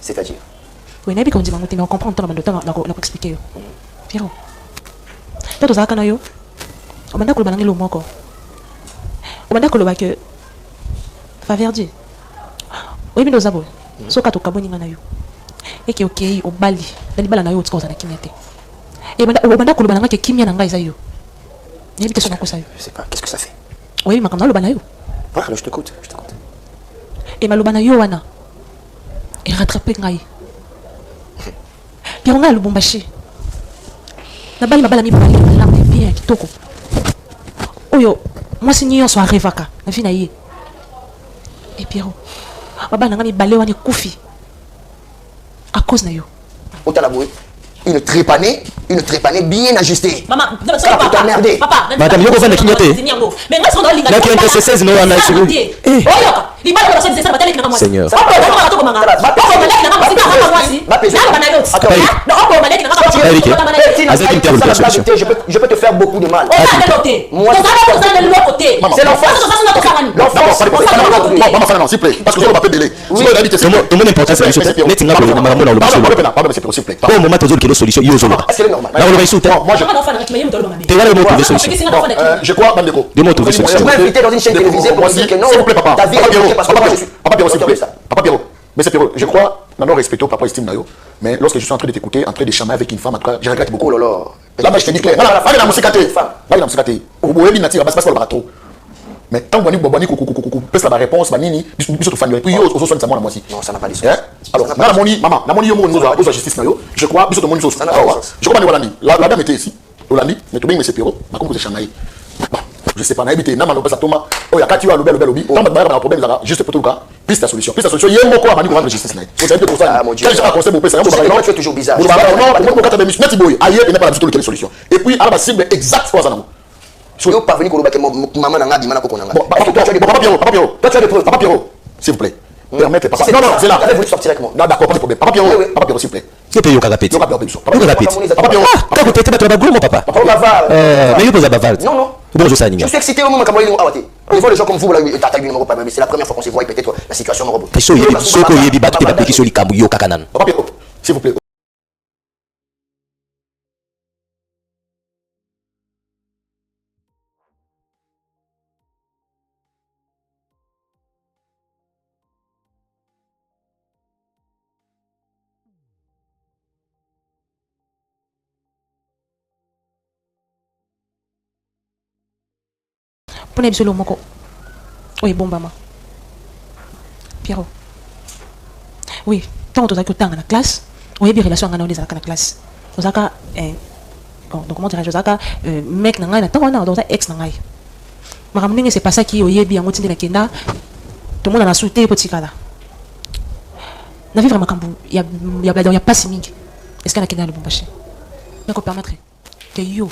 C'est-à-dire? Oui, mais on dit mais on comprend ton temps la expliquer. Pierrot. Toi tu as kana yo. On m'a dit que le banangi lo moko. On m'a dit que le que Faverdi. Oui, mais nous avons. So ka to kaboni ngana yo. Eke okay au bali. Dali bala na yo tsikoza na kinyate. Et on m'a dit que le bananga ke kimia na ngai za yo. Il y a une question à ça. Je sais pas, qu'est-ce que ça fait? Oui, mais quand le banayo. Voilà, je t'écoute, je t'écoute. Et ma le banayo wana. Il rattrape ngai. Puis on a le bombaché. La balle m'a balami pour aller là mais bien kitoko. Oyo, moi c'est nion so arivaka. Na fi na yé. Et Pierrot. Ma balle ngami balé wani kufi. À cause na yo. Otalaboué. Une trépanée bien ajustée. Maman, papa, merdé. Papa, madame, yo ko kinyote. Mais moi, on là qui est 16 no ana sur. Seigneur. Je peux te faire beaucoup de mal. C'est l'enfant. Maman, s'il vous plaît. Parce que je ne vais pas délai. Tout le monde important c'est s'il vous plaît. Bon moment tu solution yo zo. Est-ce que c'est normal? Là on va résoudre. Moi je crois Bandeko. Dis-moi trouver solution. Je m'inviter dans une chaîne télévisée pour dire que non. S'il vous plaît papa. Ta vie est parce que moi je suis. Papa Pierrot, s'il vous plaît. Papa Pierrot. Mais c'est Pierrot, je crois, maintenant respecté au papa estime Nayo, mais lorsque je suis en train de t'écouter, en train de chamailler avec une femme, en tout cas, je regrette beaucoup. Oh là là. Là, je te dis clair. Là, la musique là, la musique au bout de la passe pas le bateau. Mais tant que vous avez la réponse, manini, biso to fan et puis yo aussi soin de ça moi aussi. Non, ça n'a pas de sens. Alors, na moni maman, na moni yo mo nous a justice Nayo. Je crois biso to moni so. Je crois Holandi. La dame était ici. Holandi, mais tout bien monsieur Pierrot, ma comme vous chamailler. Je sais pas, na habité na maloba ça toma. Oh ya kati yo lobel lobby. Tant que ba problème là, juste pour tout cas. Piste la solution. Piste la solution, yé moko amani ko justice Nayo. Vous savez pour ça. Quand je conseille mon père, non, tu es toujours bizarre. Vous non, pour quand même net boy. Ailleurs, il n'est pas la quelle solution. Et puis à la cible exacte quoi ça non. Si vous parvenez que maman n'a dit manako konanga. Papa Pierrot, Papa Pierrot, s'il vous plaît. Permettez papa. Non, c'est là. Vous voulu sortir avec moi. Non, d'accord, pas de problème. Papa Pierrot, s'il vous plaît. Que paye au carapet. Papa Pierrot. Quand vous t'étais pas gros mon papa. Mais yo posa bavard. Non. Bon, je sais Je suis excité au moment où on awate. Il faut les gens comme vous là t'attaquent du numéro pas mais c'est la première fois qu'on se voit et peut-être la situation me rebond. Soko yebi batu te bapeki soli kabu yo kakanan. Papa Pierrot, s'il vous plaît. Pone bisolo moko. Oui, bon maman. Pierrot. Oui, tant que tu as la classe, oui, bien relation avec la classe. Osaka bon, donc comment dirais-je Osaka mec nanga na tant on a dans ex nanga. Ma ramener c'est pas ça qui oye bien ngoti na kenda. Tout le monde a sauté petit kala. Na vivre ma kambu, il y a pas si mingi. Est-ce que na kenda le bon baché? Mais qu'on permettre que yo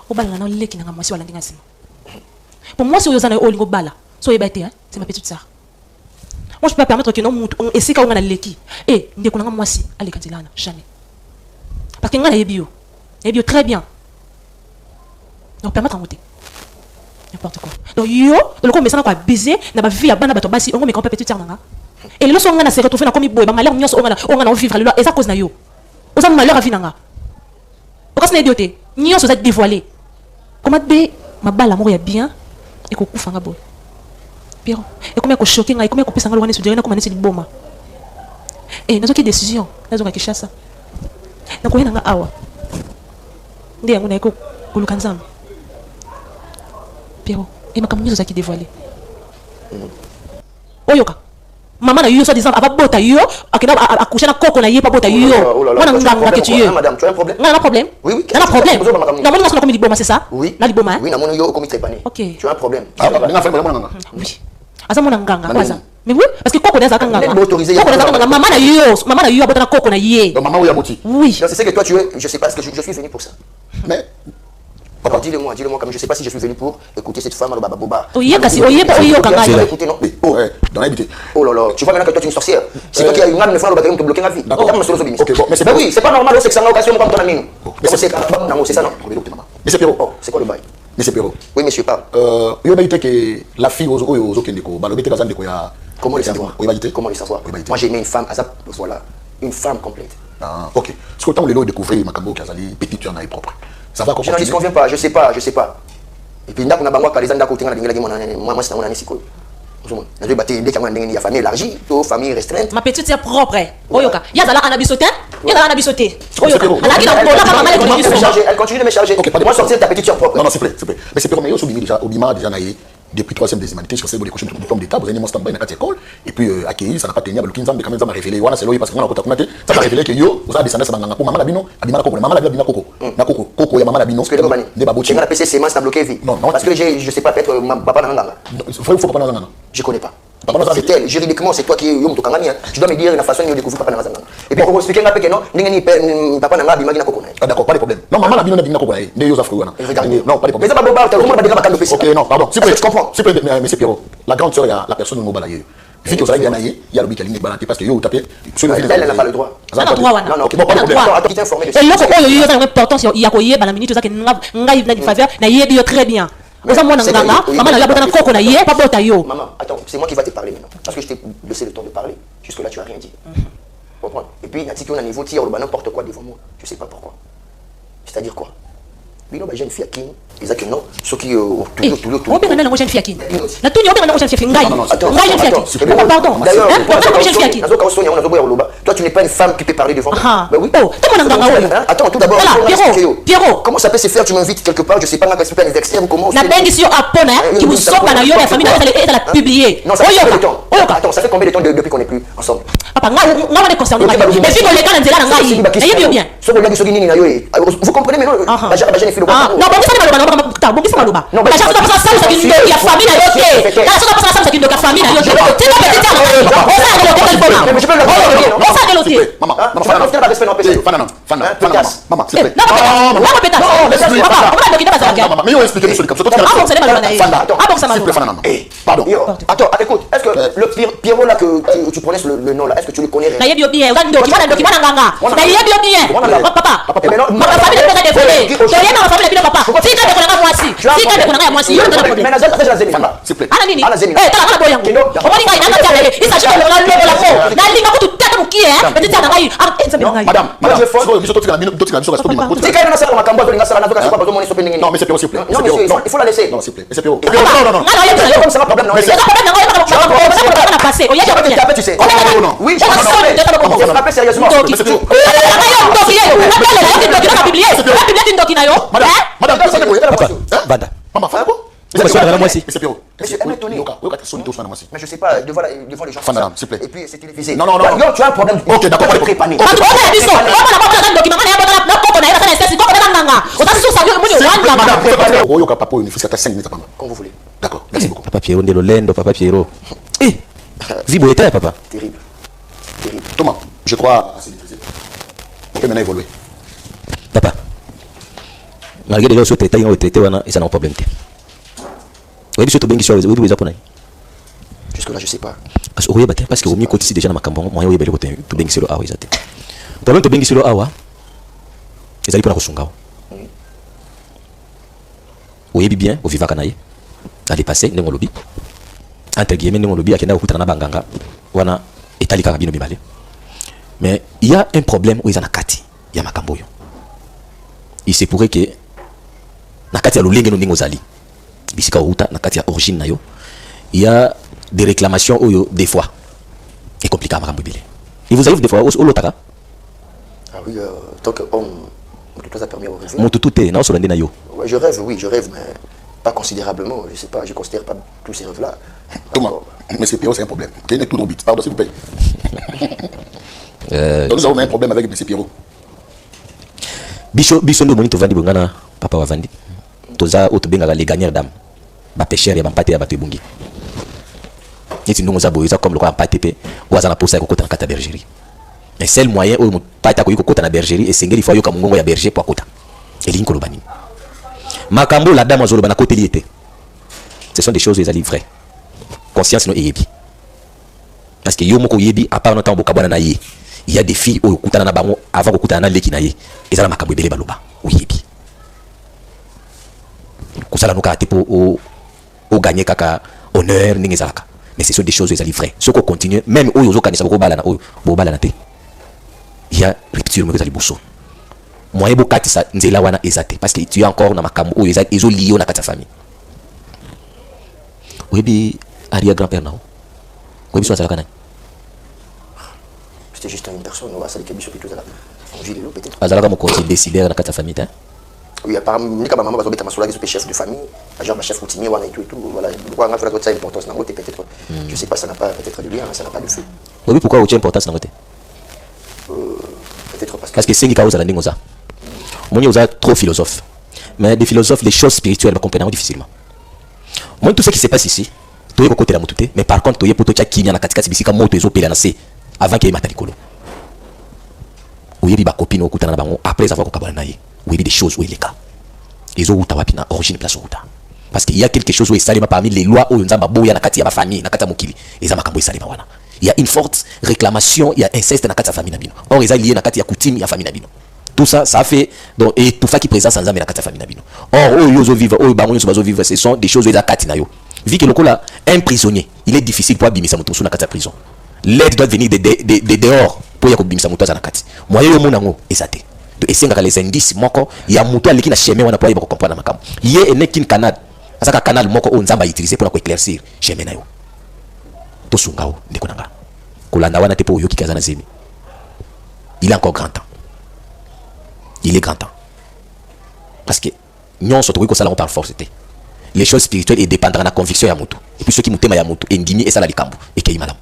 au bal na le ki na moi si wala ndinga sima. Pour moi, si vous avez un bala, c'est ma petite sœur. Moi, je ne peux pas permettre que non, et c'est quand on a l'équipe. Et dès qu'on a moi si, allez, quand il a jamais. Parce que on a les bio très bien. Donc, permettre en monter. N'importe quoi. Donc, yo, le coup, mais ça n'a pas baiser, n'a pas vu à bana bateau basi, on met quand petite sœur. Et lorsqu'on a se retrouvé dans comme boy, malheur, on a vivre et ça cause na yo. On a malheur à vivre. Pourquoi c'est idioté? Ni on se dévoilé. Comment bé, ma balle amour est bien. Et qu'on coupe en boy. Pierrot. Et comment qu'on choqué, et comment qu'on peut s'engager sur le comment c'est boma. Et nous avons décision, nous avons quelque chose. Donc on est dans awa. Ndé on est ko kulukanzam. Pierrot. Et ma caméra ça qui dévoilé. Oyoka. Maman na yo so disant aba bota yo, akena accoucher na koko na ye pas bota yo. On a nganga que tu es. Madame, tu as un problème? Non, un problème. Oui. Un problème. Non, moi on comme liboma, c'est ça? Oui. Na liboma. Oui, na mon yo comme trépané. OK. Tu as un problème. Oui. Asa mon nganga quoi ça? Mais oui, parce que koko na nganga. Même autorisé. Koko na nganga, maman na yo abota na koko na ye. Donc maman ou yamoti. Oui. C'est ce que toi tu es, je sais pas, est-ce que je suis venu pour ça? Mais papa, dis-le-moi comme je sais pas si je suis venu pour écouter cette femme alors boba. Oye kasi oye pas oye kanga. Écoutez non. oh dans l'habité. Oh là là, tu vois maintenant que toi tu es une sorcière. C'est toi qui as une âme de femme te bloquer la vie. D'accord. OK, bon, mais c'est oui, c'est pas normal c'est que ça n'a occasion comme ton ami. Mais c'est ça non. Mais c'est Pierrot. Oh, c'est quoi le bail? Mais c'est Pierrot. Oui, monsieur parle. Il y a que la fille aux kendeko, balobité kazan de koya. Comment les savoir? Oui, Comment les savoir? Moi j'ai aimé une femme, Azap, voilà. une femme complète. Ah, ok. Parce que tant que les lots découvrir Makambo Kazali, petit, tu en as propre. Ça va Je n'en disconviens pas, je sais pas. Et puis, ndako na bango ka les anda côté ngala ngala moi c'est na siko. Na de baté dès qu'il y a famille élargie, famille restreinte. Ma petite c'est propre. Oyoka. Yazala anabisoté. Yazala anabisoté. Oyoka. Alaki na bola ka mama elle continue de me charger. Moi sortir ta petite soeur propre. Non, s'il vous plaît. Mais c'est pour moi, déjà, Obima déjà naïe. Depuis 3e des humanités, je sais que les cochons de diplôme d'État, vous avez mon stand-by dans la école, et puis accueilli, ça n'a pas tenu, mais le quand même ça m'a révélé, voilà, c'est là, parce que moi, ça m'a révélé que yo, vous avez descendu ça dans maman labino, abima coco, maman labino coco, na coco, coco, ya maman labino, parce que les babouches, la PC, c'est moi, ça bloqué vie. Non, parce que je sais pas, peut-être, papa n'a faut pas dans je connais pas. C'est elle, juridiquement, c'est toi qui es tu dois me dire la façon dont tu découvres papa Namazanga. Et puis pour vous expliquer un peu que non, papa Namazanga bimagi na coco. D'accord, pas de problème. Non, maman labino na coco, ne yo afro wana. Non, pas de problème. Mais ça va boba, comment on va dire PC. OK, non, pardon. Je comprends. S'il vous plaît, monsieur Pierrot, la grande sœur, il y a la personne au balayer. Il faut que ça aille il y a le bic qui balance parce que yo tapé. Elle n'a pas le droit. Non, non, OK, bon, pas de problème. Attends, tu informé de ça. Et là il y a une importance, il y a quoi y bala minute ça que ngai na faveur, na yebi très bien. Maman na yabota na koko na yé pas bota yo. Maman, attends, c'est moi qui va te parler maintenant parce que je t'ai laissé le temps de parler. Jusque là tu as rien dit. Comprends? Et puis si tu as un niveau tir n'importe quoi devant moi, je sais pas pourquoi. C'est-à-dire quoi? Bino ba jeune fille à qui ils que non, ceux qui toujours on peut na jeune fille à qui na tout on peut jeune fille ngai ngai jeune fille pardon d'ailleurs jeune fille à qui toi tu n'es pas une femme qui peut parler devant moi. Ben oui. Attends, tout d'abord Pierrot, comment ça peut se faire? Tu m'invites quelque part, je sais pas ma respect anniversaire ou comment na bengi sur apona qui vous sort na yo la famille elle a publié. Non, ça fait combien de temps? Attends, ça fait combien de temps depuis qu'on est plus ensemble? Papa nga on est concerné mais si on les dans nzela na ngai bien vous comprenez mais non non bon ça maloba non bon ça maloba la chance de passer ça qui ya famille na yo te la chance de passer ça qui de famille na yo te tu vas petit ça on ça le téléphone mais je peux le voir on ça le téléphone maman respect non PC maman s'il te plaît non pétasse papa on va document ça maman mais on explique sur le comme ça ah bon ça maloba ah bon ça maloba pardon attends écoute est-ce que le Pierrot là que tu prononces le nom là est-ce que tu le connais? na yebi bien on document na nganga na yebi bien papa ma famille peut être dévolée to yena ma famille papa si ka de ko moi si ka de ko na moi si yo na problème mais na zemi s'il te plaît ala nini tala na boyango o moni ngai na tala il s'agit de la fo na linga ko tata mukie petit tata ngai madame je te dis si ka na sala makambo to linga sala na voka pas moni so pending non mais c'est Pierrot s'il te plaît non monsieur il faut la laisser non s'il te plaît c'est Pierrot non comme ça problème non c'est pas problème on a passé o y'a pas tu sais non oui je me rappelle sérieusement madame ça Papa, Banda. maman fais quoi c'est Pierrot mais je sais pas devant les gens Madame, s'il te plaît. et puis c'est télévisé non tu as un problème ok d'accord oyoka papa une fille 5 minutes comme vous voulez d'accord merci beaucoup Papa Pierrot ndelo lendo Papa Pierrot. Zibo était papa. terrible Thomas je crois on peut maintenant évoluer Papa. Malgré déjà ce traité on traité wana et ça n'a pas problème. Oui, biso to bengi sur oui oui zapona. jusque là je sais pas parce que au mieux côté ici déjà na makambo moyen oyebele côté to bengi sur awa izate. Tolon to bengi sur awa. Ezali pona kosunga. Oyebi bien au vivaka naye. Ali passé ndenge lobi. Entre guillemets ndenge lobi akenda kokutana na banganga wana etali kaka bino bibale. Mais il y a un problème où ils en a kati. Il y a makambo yo. Il se pourrait que na kati ya lolenge no ndenge ozali. Bisika outa na kati ya origine na yo. Il y a des réclamations où des fois est compliqué à makambo bibale. Il vous arrive des fois au lotaka. Ah oui tant que homme tout ça permis au rêve. Mon tout est na so ndena yo. Ouais, je rêve mais pas considérablement, je sais pas, je considère pas tous ces rêves là. Thomas mais c'est Pierrot c'est un problème quel est tout robit pardon s'il vous plaît donc nous avons un problème avec monsieur Pierrot biso ndo moni tovandi bongana papa wavandi toza otobenga les gagnants d'âme ba pêcheur ya bampate ya bato ebungi neti ndongo za boyo za comme le quoi empate pe waza na posa ko kota na kata bergerie mais seul moyen o mo pata ko kota na bergerie et sengeli fois yo ka mungongo ya berger pour kota elinko lo bani makambo la dame azolo bana côté lié ce sont des choses les ali vraies conscience no yebi parce que yo moko yebi à part notre bokabana na ye il y a des filles au kutana na bango avant ko kutana na leki na ye ezala makambo ebele baloba oyebi kusala no ka tipo o gagner kaka honneur ningi zalaka mais ce sont des choses les ali vraies ce qu'on continue même oyo zo kanisa boko bala na oyo bo bala na te il y a rupture mais les bousseaux moi ebo kati sa nzela wana ezate parce que tu es encore na makambo o ezate ezo lié na kati famille oui bi aria grand-père non oui bi so azalaka nani c'était juste une personne on va ça les biso plutôt là on vit le peut-être azalaka mo conseiller décider na kati famille ta oui apparemment ni kama maman bazobeta masolo qui chef de famille genre ma chef routinier wana et tout voilà pourquoi on a fait ça importance na côté peut-être je sais pas ça n'a pas peut-être de lien ça n'a pas de feu oui pourquoi tu importance na côté peut-être parce que c'est cause à la ningoza moi on est trop philosophe mais des philosophes les choses spirituelles me comprennent difficilement moi tout ce qui se passe ici tu es côté la mutute mais par contre tu es pour toi qui na katikati bisika moto ezo pela na se avant qu'il mata likolo oyebi ba copine okutana na bango après avoir kokabana na ye oyebi des choses où il est cas ezo uta wapi na origine place uta parce qu'il y a quelque chose où esalema parmi les lois où nzamba boya na kati ya ba famille na kati ya mokili eza makambo esalema wana il y a une forte réclamation il y a inceste na kati ya famille na bino or eza lié na kati ya coutume ya famille na bino tout ça ça fait donc et tout ça qui présence en nzamba na kati ya famille na bino or o yozo vivre o bango yozo vivre ce sont des choses eza kati na yo vu que lokola un prisonnier il est difficile pour abimisa mutu na kati ya prison l'aide doit venir de dehors pour yako bimisa mutu na kati moyen yo monango ezate de esengaka les indices moko ya mutu aliki na chemin wana pour yeba comprendre makambo ye enekin canal asaka canal moko o nzamba utiliser pour éclaircir chemin na yo to sungao ndeko nanga kolanda wana te po yoki kazana zemi il est encore grand temps il est grand temps parce que nous sommes tous là par force les choses spirituelles et dépendront de la conviction ya mutu et puis ceux qui mutema ya mutu endimi et ça la likambo et qu'il malam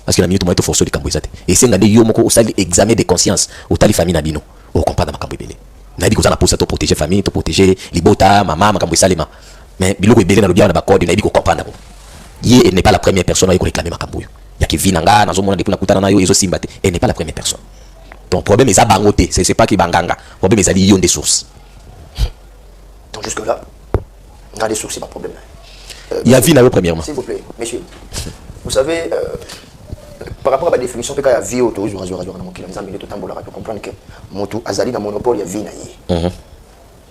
parce que la minute moi to force likambo ezate et c'est ngande yo moko au sali examen de conscience au tali famille na bino o comprendre makambo ebele na di kozana pour ça to protéger famille to protéger libota mama makambo esalema mais biloko ebele na lobia na ba code na di ko comprendre bon ye n'est pas la première personne à réclamer makambo yo ya ki vinanga nazo mona depuis na kutana na yo ezo simbate et n'est pas la première personne ton problème est à bangoté c'est pas qui banganga problème est à lion des sources donc jusque là on a des sources c'est pas problème il y a vie là premièrement s'il vous plaît messieurs vous savez par rapport à la définition que la vie autour du rasoir dans mon kilo nous avons tout temps pour comprendre que moto azali na monopole ya vie na yi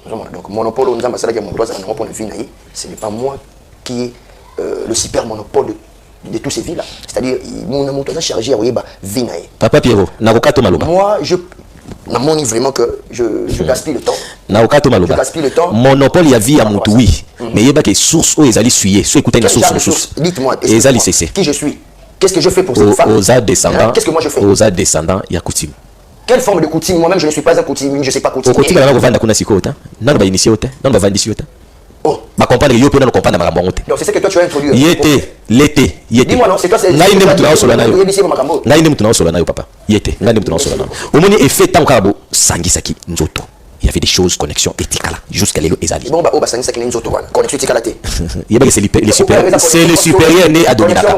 donc monopole nous avons ça que mon droit à monopole vie na yi ce n'est pas moi qui est le super monopole de tous ces villes là c'est-à-dire mon moto a chargé à vie na yi papa Pierrot nakokato maloba moi je namoni vraiment que je gaspille le temps nakokato maloba je gaspille le temps monopole ya vie ya moto oui mais yeba que source o ezali suyer so écouter la source dites-moi ezali cessé qui je suis. Qu'est-ce que je fais pour cette femme? Aux descendants. Qu'est-ce que moi je fais? Aux descendants, il y a coutume. Quelle forme de coutume? Moi-même, je ne suis pas un coutume, je ne sais pas coutume. Au coutume, on va vendre sikota. Non, on va initier autant. Non, on va vendre ici autant. Oh. Ma comprendre, yo peut nous comprendre ma bonté. Donc c'est ce que toi tu as introduit. L'été. Dis-moi non, c'est toi c'est. Ngai ndem tuna osola nayo. Ngai ndem tuna osola nayo papa. Yete, ngai ndem tuna osola nayo. Omoni effet tant kabo sangisaki nzoto. Il y avait des choses, connexion éthique là, jusqu'à l'élo ezali. Bon, bah, oh, bah, ça n'est qu'une autre connexion éthique à la tête. C'est le supérieur né à dominaka.